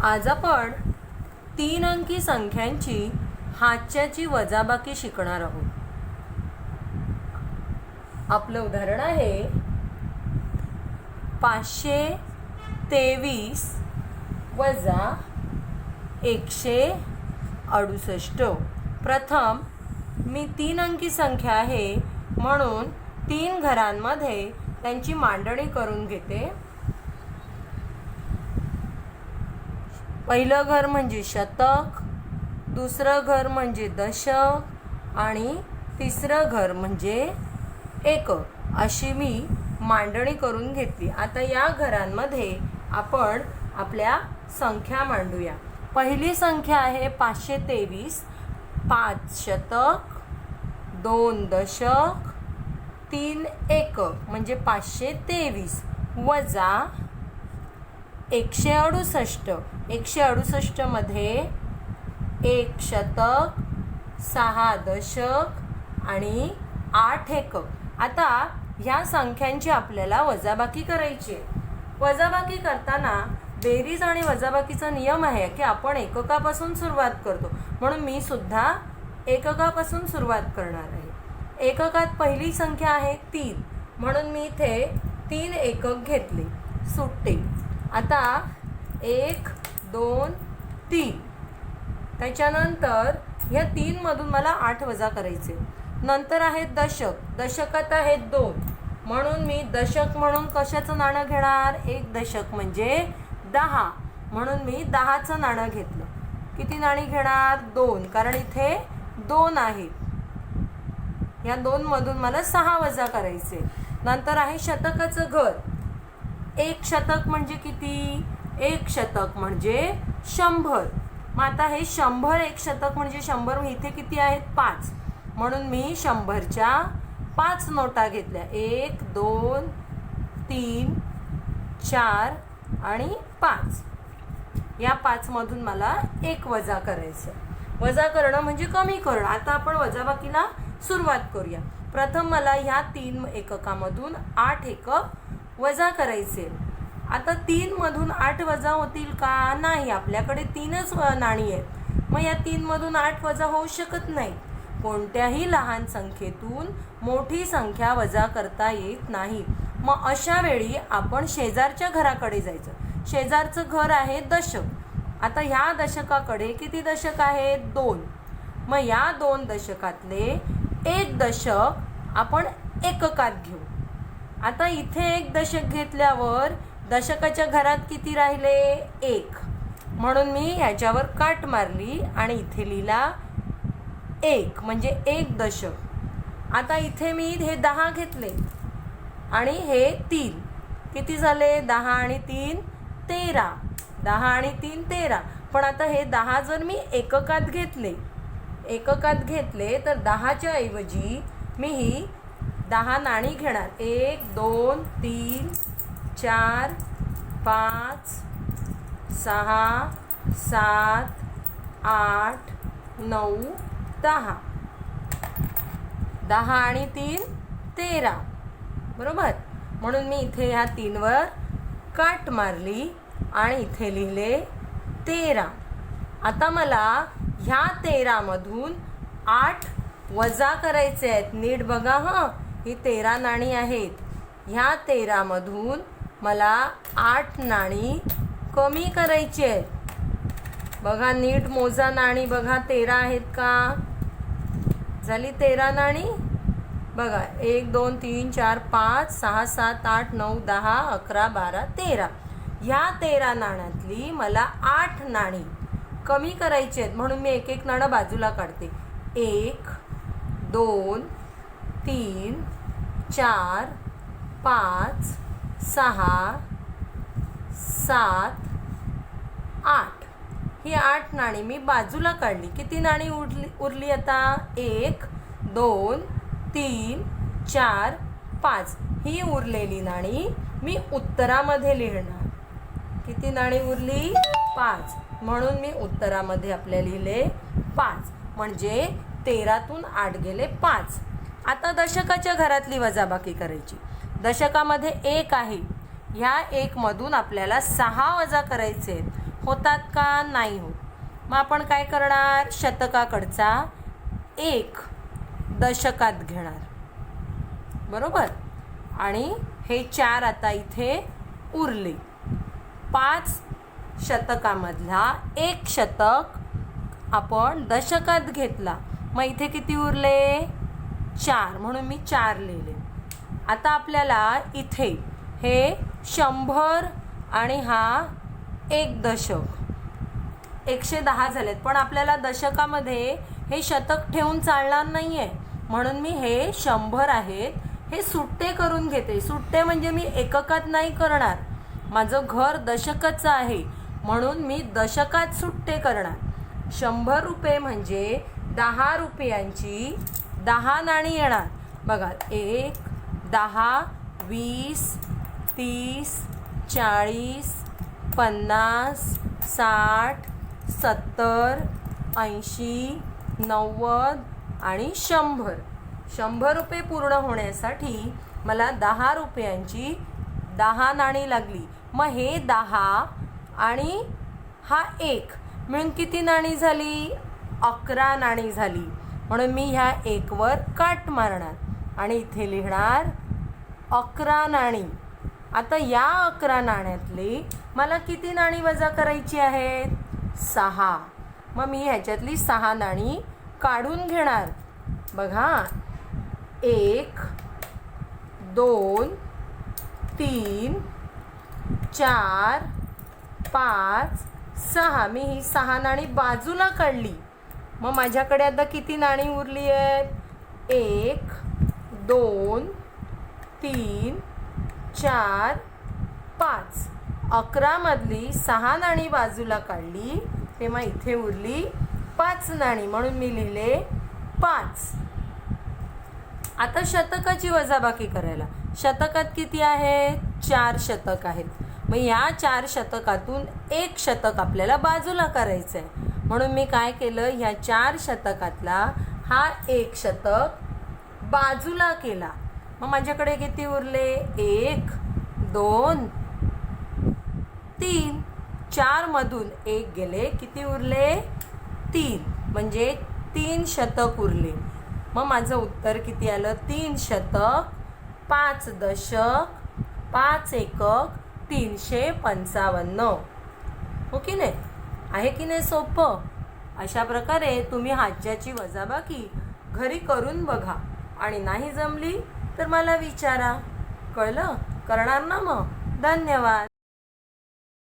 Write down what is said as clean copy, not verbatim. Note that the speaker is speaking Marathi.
आज आपण 3 अंकी संख्यांची हातच्याची वजाबाकी शिकणार आहोत. आपलं उदाहरण आहे 523 वजा 168. प्रथम मी 3 अंकी संख्या आहे म्हणून 3 घरांमध्ये त्यांची मांडणी करून घेते. पहिलं घर म्हणजे शतक, दुसरं घर म्हणजे दशक आणि तिसरं घर म्हणजे एकक, अशी मी मांडणी करून घेतली. आता या घरांमध्ये आपण आपल्या संख्या मांडूया. पहिली संख्या आहे 523. 5 शतक, 2 दशक, 3 एकक म्हणजे 523 वजा 168. 168 मध्ये 1 शतक, 6 दशक आणि 8 एकक. आता ह्या संख्यांची आपल्याला वजाबाकी करायची आहे. वजाबाकी करताना बेरीज आणि वजाबाकीचा नियम आहे की आपण एककापासून सुरुवात करतो, म्हणून मी सुद्धा एककापासून सुरुवात करणार आहे. एककात पहिली संख्या आहे 3, म्हणून मी इथे 3 एकक घेतले सुट्टे. आता 1 2 3, त्याच्यानंतर ह्या 3 मधून मला 8 वजा करायचे. नंतर आहे दशक. दशकात आहेत 2, म्हणून मी दशक म्हणून कशाचं नाणं घेणार? 1 दशक म्हणजे 10, म्हणून मी 10चं नाणं घेतलं. किती नाणी घेणार? 2, कारण इथे 2 आहेत. या 2 मधून मला 6 वजा करायचे. नंतर आहे शतकाचं घर. 1 शतक म्हणजे किती? 1 शतक म्हणजे 100. मग आता हे 100 1 शतक म्हणजे 100. इथे किती आहेत? 5, म्हणून मी 100च्या 5 नोटा घेतल्या. 1 2 3 4 आणि 5. या 5 मधून मला 1 वजा करायचं. वजा करणं म्हणजे कमी करणं. आता आपण वजाबाकीला सुरुवात करूया. प्रथम मला ह्या 3 एककामधून 8 एकक वजा करायचे. आता 3 मधून 8 वजा होतील का? नाही, आपल्याकडे 3च नाणी आहेत. मग या 3 मधून 8 वजा होऊ शकत नाही. कोणत्याही लहान संख्येतून मोठी संख्या वजा करता येत नाही. मग अशा वेळी आपण शेजारच्या घराकडे जायचं. शेजारचं घर आहे दशक. आता ह्या दशकाकडे किती दशक आहेत? 2. मग या 2 दशकातले 1 दशक आपण एककात घेऊ. आता इथे 1 दशक घेतल्यावर दशकाच्या घरात किती राहिले? 1, म्हणून मी ह्याच्यावर काट मारली आणि इथे लिहिला 1 म्हणजे 1 दशक. आता इथे मी हे 10 घेतले आणि हे 3. किती झाले? 10 आणि 3 13. 10 आणि 3 13. पण आता हे 10 जर मी एककात घेतले तर 10च्या ऐवजी मी ही 10 नाणी घेणार. 1 2 3 4 5 6 7 8 9 10. 10 आणि 3 13, बरोबर. म्हणून मी इथे ह्या 3 वर काट मारली आणि इथे लिहिले 13. आता मला ह्या 13 मधून 8 वजा करायचे आहेत. नीट बघा हं, ही 13 नाणी आहेत. ह्या 13 मधून मला 8 नाणी कमी करायची आहेत. बघा, नीट मोजा नाणी. बघा 13 आहेत का? झाली 13 नाणी. बघा 1 2 3 4 5 6 7 8 9 10 11 12 13. ह्या 13 नाण्यातली मला 8 नाणी कमी करायची आहेत, म्हणून मी एक एक नाणं बाजूला काढते. 1 2 3 4 5 6 7 8. ही 8 नाणी मी बाजूला काढली. किती नाणी उरली आता? 1 2 3 4 5. ही उरलेली नाणी मी उत्तरामध्ये लिहिणार. किती नाणी उरली? 5, म्हणून मी उत्तरामध्ये आपल्या लिहिले 5. म्हणजे 13तून 8 गेले 5. आता दशकाच्या घरातली वजाबाकी करायची. दशकामध्ये 1 आहे. ह्या 1 मधून आपल्याला 6 वजा करायचे आहेत. होतात का? नाही होत. मग आपण काय करणार? शतकाकडचा 1 दशकात घेणार, बरोबर. आणि हे 4 आता इथे उरले. 5 शतकामधला 1 शतक आपण दशकात घेतला, मग इथे किती उरले? 4, म्हणून मी 4 लिहिले. आता आपल्याला इथे हे 100 आणि हा 1 दशक 110 झालेत, पण आपल्याला दशकामध्ये हे शतक ठेवून चालणार नाही आहे, म्हणून मी हे 100 आहेत हे सुट्टे करून घेते. सुट्टे म्हणजे मी एककात नाही करणार, माझं घर दशकाचं आहे म्हणून मी दशकात सुट्टे करणार. 100 रुपये म्हणजे 10 रुपयांची 10 नाणी येणार. बघा, 1, 10, 20, 30, 40, 50, 60, 70, 80, 90 आणि 100. 100 रुपये पूर्ण होण्यासाठी मला 10 रुपयांची 10 नाणी लागली. मग हे 10 आणि हा 1 मिळून किती नाणी झाली? 11 नाणी झाली. म्हणून मी ह्या 1 वर काट मारणार आणि इथे लिहिणार 11 नाणी. आता या 11 नाण्यातली मला किती नाणी वजा करायची आहेत? 6. मग मी ह्याच्यातली 6 नाणी काढून घेणार. बघा, 1, 2, 3, 4, 5, 6. मी ही 6 नाणी बाजूला काढली. मग माझ्याकडे आता किती नाणी उरली आहेत? 1, 2, 3, 4, 5. 11 मधली 6 नाणी बाजूला काढली, तेव्हा इथे उरली 5 नाणी, म्हणून मी लिहिले 5. आता शतकाची वजाबाकी करायला. शतकात किती आहेत? 4 शतक आहेत. मग या 4 शतकातून 1 शतक आपल्याला बाजूला करायचं आहे, म्हणून मी काय केलं? ह्या 4 शतकातला हा 1 शतक बाजूला केला. मग माझ्याकडे किती उरले? 1, 2, 3. 4 मधून 1 गेले, किती उरले? 3. म्हणजे 3 शतक उरले. मग माझं उत्तर किती आलं? 3 शतक 5 दशक 5 एकक 355. हो की नाही? आहे की नाही सोपं? अशा प्रकारे तुम्ही हाच्याची वजाबाकी घरी करून बघा आणि नाही जमली तर मला विचारा. कळलं? करणार ना मग? धन्यवाद.